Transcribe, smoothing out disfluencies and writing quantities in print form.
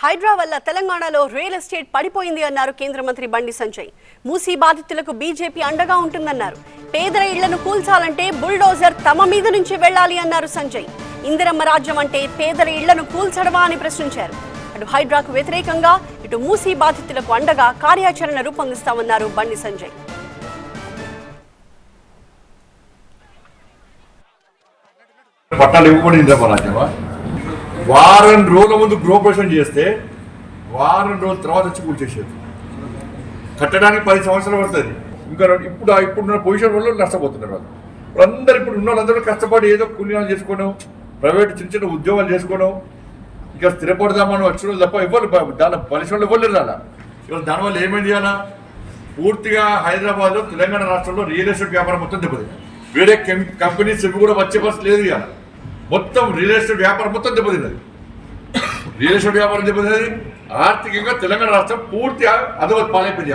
హైడ్రా వల్ల తెలంగాణలో real estate పడిపోయింది అన్నారు కేంద్ర మంత్రి బండి సంజయ్. మూసీ బాధితులకు బీజేపీ అండగా ఉంటుందన్నారు. పేదల ఇళ్లను కూల్చాలంటే బుల్డోజర్ తమ మీద నుంచి వెళ్లాలి అన్నారు సంజయ్. ఇందిరమ్మ రాజ్యం అంటే పేదల ఇళ్లను కూల్చడమా అని ప్రశ్నించారు. అటు హైడ్రాకు వ్యతిరేకంగా ఇటు మూసీ బాధితులకు అండగా కార్యాచరణ రూపొందిస్తామన్నారు బండి సంజయ్. వారం రోజుల ముందు గృహప్రవేశం చేస్తే వారం రోజుల తర్వాత వచ్చి కూల్చేసేది. కట్టడానికి 10 సంవత్సరాలు పడుతుంది. ఇంకా ఇప్పుడున్న పొజిషన్ వల్ల నష్టపోతున్నారు వాళ్ళు. అందరు ఇప్పుడు ఉన్న వాళ్ళందరూ కష్టపడి ఏదో కూలీనాలు చేసుకోవడం, ప్రైవేట్ చిన్న చిన్న ఉద్యోగాలు చేసుకోవడం, ఇంకా స్థిరపడదామని వచ్చిన తప్ప ఎవరు దాని పరిశ్రమలు ఇవ్వలేరు. అలా ఇవాళ దానివల్ల ఏమైంది అలా పూర్తిగా హైదరాబాద్లో తెలంగాణ రాష్ట్రంలో రియల్ ఎస్టేట్ వ్యాపారం మొత్తం దెబ్బతింది. వేరే కంపెనీస్ ఇవి కూడా వచ్చే పరిస్థితి లేదు. ఇవాళ మొత్తం రియల్ ఎస్టేట్ వ్యాపారం మొత్తం దెబ్బతిన్నది. రియల్ ఎస్టేట్ వ్యాపారం దెబ్బతిన్నది. ఆర్థికంగా తెలంగాణ రాష్ట్రం పూర్తిగా అధోగతి పాలైపోయింది.